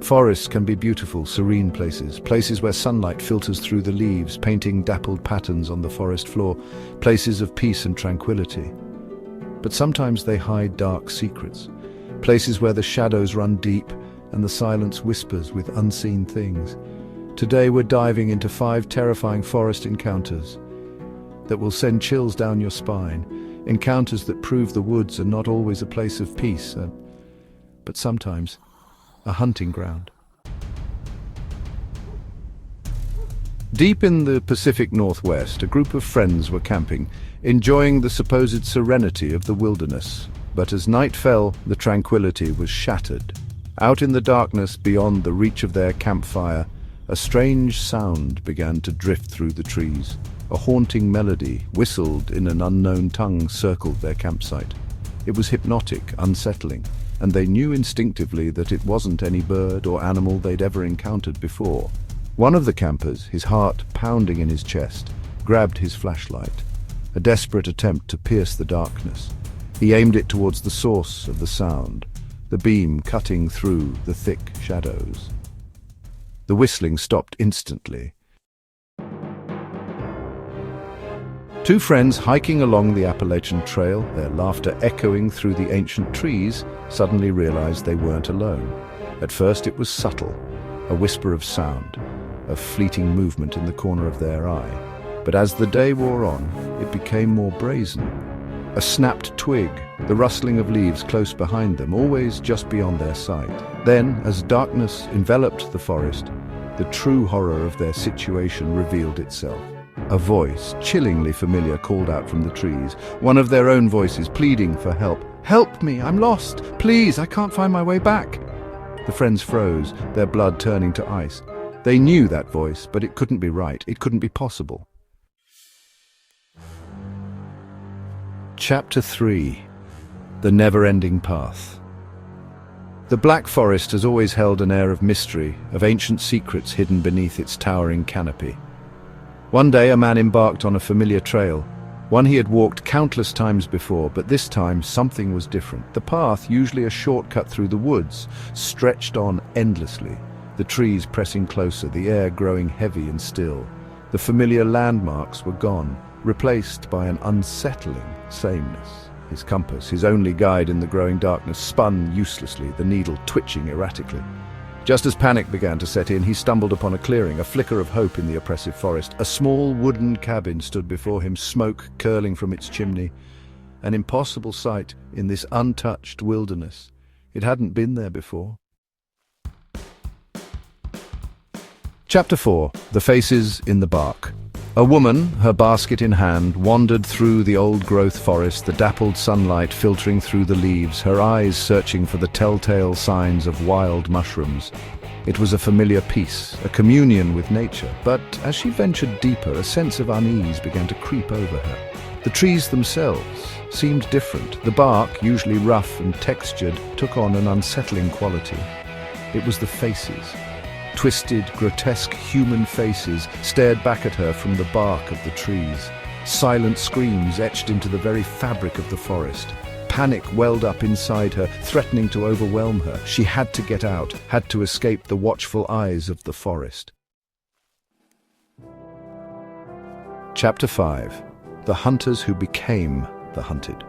Forests can be beautiful, serene places, places where sunlight filters through the leaves, painting dappled patterns on the forest floor, places of peace and tranquility. But sometimes they hide dark secrets, places where the shadows run deep and the silence whispers with unseen things. Today we're diving into 5 terrifying forest encounters that will send chills down your spine, encounters that prove the woods are not always a place of peace, but sometimes a hunting ground. Deep in the Pacific Northwest, a group of friends were camping, enjoying the supposed serenity of the wilderness. But as night fell, the tranquility was shattered. Out in the darkness, beyond the reach of their campfire, a strange sound began to drift through the trees. A haunting melody, whistled in an unknown tongue, circled their campsite. It was hypnotic, unsettling, and they knew instinctively that it wasn't any bird or animal they'd ever encountered before. One of the campers, his heart pounding in his chest, grabbed his flashlight, a desperate attempt to pierce the darkness. He aimed it towards the source of the sound, the beam cutting through the thick shadows. The whistling stopped instantly. 2 friends hiking along the Appalachian Trail, their laughter echoing through the ancient trees, suddenly realized they weren't alone. At first it was subtle, a whisper of sound, a fleeting movement in the corner of their eye. But as the day wore on, it became more brazen. A snapped twig, the rustling of leaves close behind them, always just beyond their sight. Then, as darkness enveloped the forest, the true horror of their situation revealed itself. A voice, chillingly familiar, called out from the trees, one of their own voices pleading for help. "Help me, I'm lost! Please, I can't find my way back!" The friends froze, their blood turning to ice. They knew that voice, but it couldn't be right, it couldn't be possible. Chapter 3. The Never-Ending Path. The Black Forest has always held an air of mystery, of ancient secrets hidden beneath its towering canopy. One day a man embarked on a familiar trail, one he had walked countless times before, but this time something was different. The path, usually a shortcut through the woods, stretched on endlessly, the trees pressing closer, the air growing heavy and still. The familiar landmarks were gone, replaced by an unsettling sameness. His compass, his only guide in the growing darkness, spun uselessly, the needle twitching erratically. Just as panic began to set in, he stumbled upon a clearing, a flicker of hope in the oppressive forest. A small wooden cabin stood before him, smoke curling from its chimney. An impossible sight in this untouched wilderness. It hadn't been there before. Chapter 4. The Faces in the Bark. A woman, her basket in hand, wandered through the old-growth forest, the dappled sunlight filtering through the leaves, her eyes searching for the telltale signs of wild mushrooms. It was a familiar peace, a communion with nature, but as she ventured deeper, a sense of unease began to creep over her. The trees themselves seemed different. The bark, usually rough and textured, took on an unsettling quality. It was the faces. Twisted, grotesque human faces stared back at her from the bark of the trees. Silent screams etched into the very fabric of the forest. Panic welled up inside her, threatening to overwhelm her. She had to get out, had to escape the watchful eyes of the forest. Chapter 5. The Hunters Who Became the Hunted.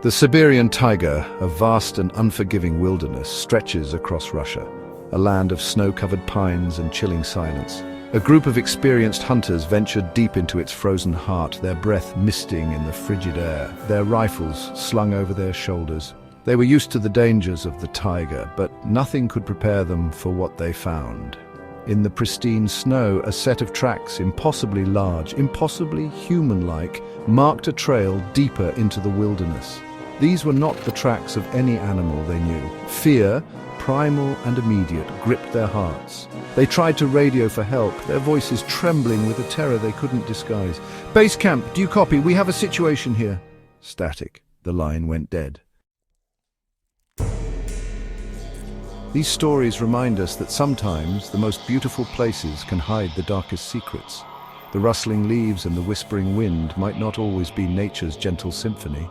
The Siberian taiga, a vast and unforgiving wilderness, stretches across Russia. A land of snow-covered pines and chilling silence. A group of experienced hunters ventured deep into its frozen heart, their breath misting in the frigid air, their rifles slung over their shoulders. They were used to the dangers of the taiga, but nothing could prepare them for what they found. In the pristine snow, a set of tracks, impossibly large, impossibly human-like, marked a trail deeper into the wilderness. These were not the tracks of any animal they knew. Fear, primal and immediate, gripped their hearts. They tried to radio for help, their voices trembling with a terror they couldn't disguise. "Base camp, do you copy? We have a situation here." Static. The line went dead. These stories remind us that sometimes the most beautiful places can hide the darkest secrets. The rustling leaves and the whispering wind might not always be nature's gentle symphony.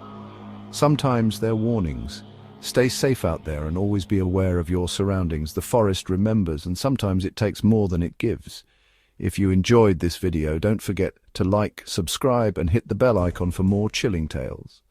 Sometimes they're warnings, Stay safe out there and always be aware of your surroundings. The forest remembers, and sometimes it takes more than it gives. If you enjoyed this video, don't forget to like, subscribe, and hit the bell icon for more chilling tales.